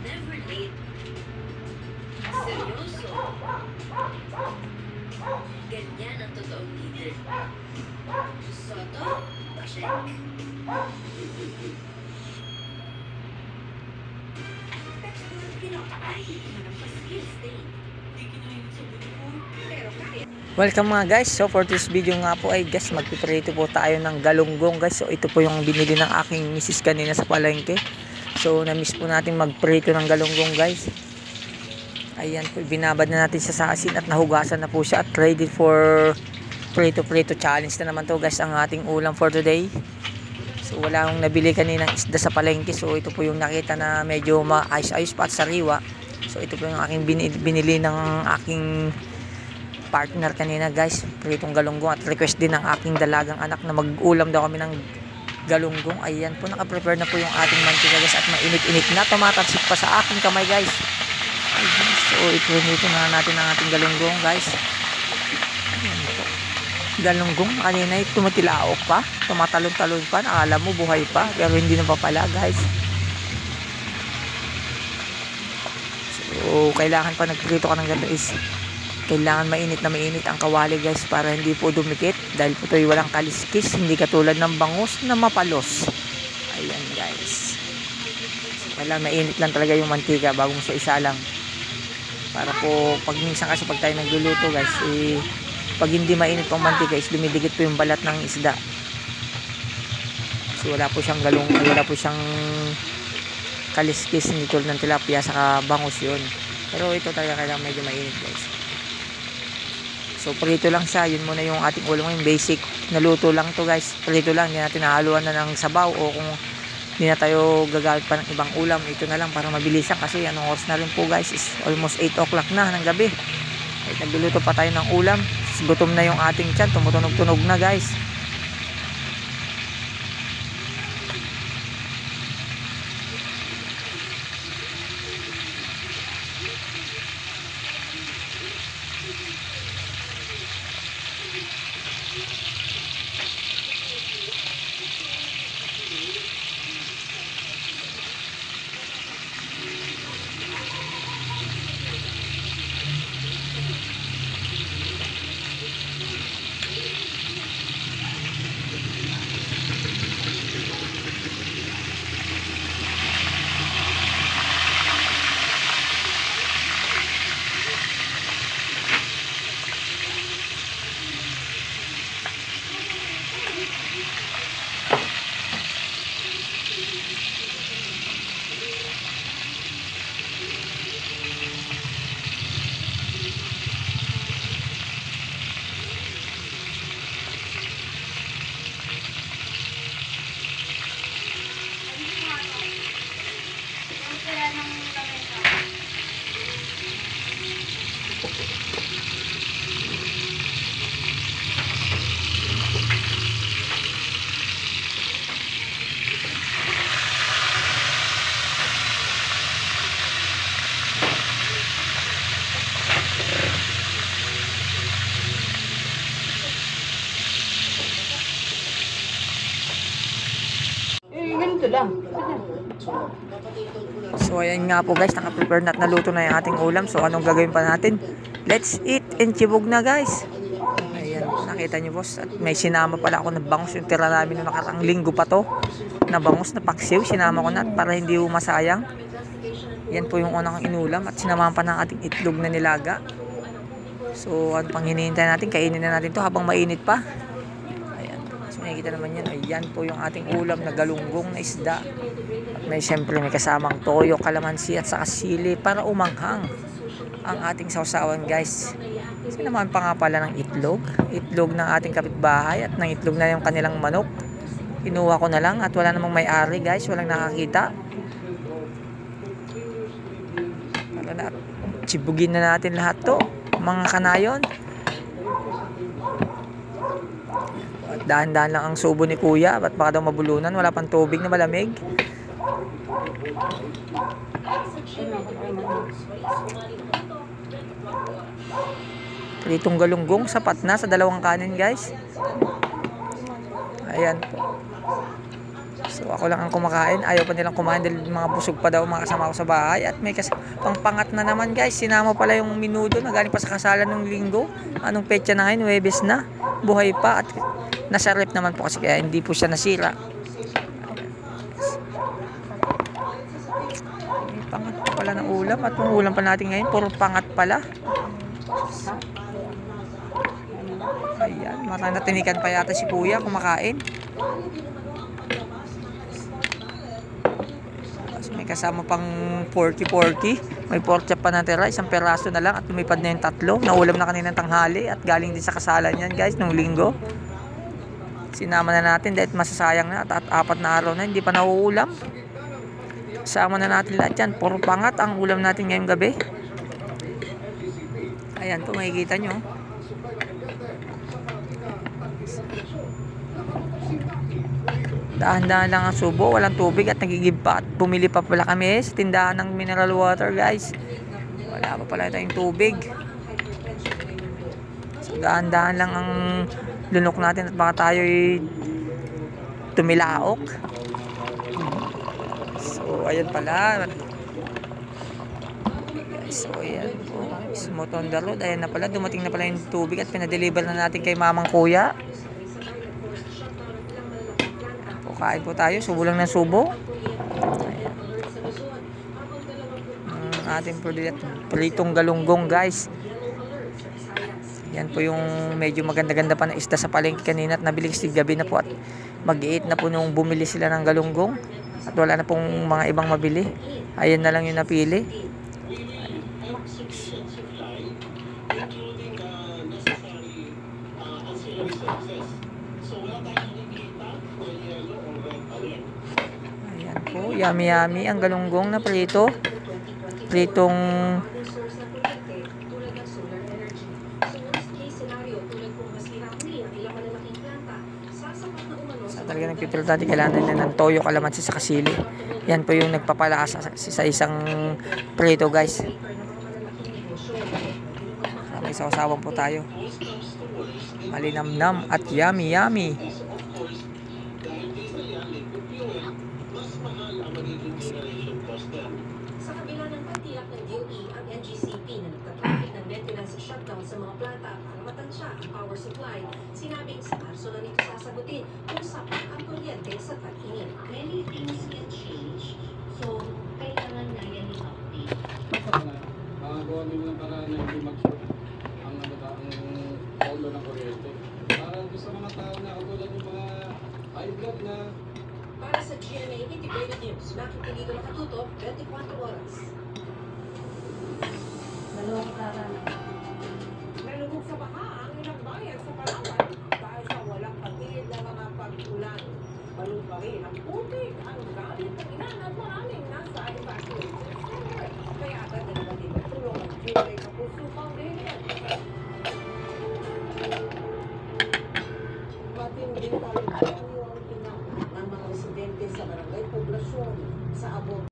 Never late. Seryoso. Ganyan ang totoong leader. Soto, check. Ay, harap pa skills din. Pero kaya. Welcome mga guys. So for this video nga po ay guys, magpiprito po tayo ng galunggong guys. So ito po yung binili ng aking misis kanina sa palengke. So na-miss po natin magprito ng galunggong guys. Ayan po, binabad na natin sa asin at nahugasan na po siya at ready for prito challenge na naman to guys ang ating ulam for today. So wala akong nabili kaninang isda sa palengke. So ito po yung nakita na medyo maayos-ayos pa at sariwa. So ito po yung aking binili ng aking partner kanina guys, pritong galunggong, at request din ng aking dalagang anak na mag-ulam daw kami ng galunggong. Ayan po, naka-prepare na po yung ating mantika guys at mainit-init na, tumatalsik pa sa aking kamay guys. Ayan, so iprinito na natin ang ating galunggong guys. Ayan po, galunggong kanina ay tumatilaok pa, tumatalon-talon pa, nakala mo buhay pa pero hindi na pa pala guys. So kailangan pa nagprito ka ng ganito is kailangan mainit na mainit ang kawali guys para hindi po dumikit, dahil po ito'y walang kaliskis, hindi katulad ng bangus na mapalos. Ayan guys, kailangan mainit lang talaga yung mantika bagong sa isa lang, para po pag minsan kasi pag tayo nagluluto guys pag hindi mainit pang mantika is dumidikit po yung balat ng isda. So wala po siyang wala po siyang kaliskis, hindi tulad ng tilapia saka bangus yun, pero ito talaga kailangan medyo mainit guys. So prito lang siya, yun muna yung ating ulam, yung basic na luto lang to guys, prito lang, hindi natin nahaluan na ng sabaw o kung hindi na tayo gagamit pa ng ibang ulam, ito na lang para mabilisan kasi anong oras na rin po guys, is almost 8 o'clock na ng gabi. Ay, nagluluto pa tayo ng ulam, gutom na yung ating tiyan, tumutunog-tunog na guys. So ayan nga po guys, naka-prepare na at naluto na yung ating ulam. So anong gagawin pa natin? Let's eat and chibog na guys. Ayan, nakita nyo boss, at may sinama pala ako na bangus, yung tira namin noong nakaraang linggo pa to na bangus na paksiw, sinama ko na para hindi masayang. Yan po yung unang inulam at sinamahan pa ng ating itlog na nilaga. So ano pang hinihintay natin, kainin na natin to habang mainit pa. Nakikita naman yan, ayan po yung ating ulam na galunggong na isda. At may siyempre may kasamang toyo, kalamansi at saka sili para umanghang ang ating sausawan guys. Sinamahan pa nga pala ng itlog ng ating kapitbahay at ng itlog na yung kanilang manok. Kinuha ko na lang at wala namang may-ari guys, walang nakakita. Para na, chibugin na natin lahat to mga kanayon. At dahan-dahan lang ang subo ni kuya, at baka daw mabulunan, wala pang tubig na malamig. Pritong galunggong, sapat na sa dalawang kanin guys. Ayan po. So ako lang ang kumakain. Ayaw pa nilang kumain dahil mga busog pa daw mga kasama ko sa bahay. At may pangpangat na naman guys. Sinama pala yung minudo na galing pa sa kasalan ng linggo. Anong petsa na ngayon? Huwebes na. Buhay pa at nasa rep naman po kasi kaya hindi po siya nasira. May pangat pa pala ng ulam. At yung ulam pa natin ngayon puro pangat pala. Ayan, marami na tinikan pa yata si kuya kumakain. May kasama pang porky. May pork chop pa natira, isang peraso na lang at lumipad na yung 3. Naulam na kaninang tanghali at galing din sa kasalan yan guys nung linggo. Sinama na natin dahil masasayang na at 4 na araw na hindi pa nauulam. Sama na natin lahat yan. Puro pangat ang ulam natin ngayong gabi. Ayan po, makikita nyo. Dahan-dahan lang ang subo, walang tubig at nagigib pa. At bumili pa pala kami sa tindahan ng mineral water guys. Wala pa pala tayong tubig. So, dahan-dahan lang ang lunok natin at baka tayo'y tumilaok. So ayan pala. So ayan po, smooth on the road. Ayan na pala, dumating na pala yung tubig at pinadeliver na natin kay mamang kuya. Kain po tayo, subo lang ng subo. Ayan. Ating pritong galunggong guys. Yan po yung medyo maganda-ganda pa na isda sa palengke kanina at nabiling gabi na po at mag-8 na po nung bumili sila ng galunggong at wala na pong mga ibang mabili. Ayan na lang yung napili. Ayan po, yummy ang galunggong na prito. Pritong talaga nagpipil natin, kailangan na ng toyo, kalamansi sa kasili. Yan po yung nagpapalasa sa isang prito guys. May sausawan po tayo. Malinamnam at yummy. Sa kabila ng pagtiyak ng DOE ang NGCP na nagtatraffic ng maintenance shutdown sa mga planta para matansya ang power supply, sinabing sa Marso na nito sasagutin kung sapat ang kuryente sa tag-init. Many things can change. So, kailangan nga yan i-update. Gawa nyo ng paraan na hindi mag-short ang paulo ng kuryente. Para sa mga tao na katulad ng mga high blood na Para sa GMA Integrated News, Maki Pulido Nakatuto, 24 oras.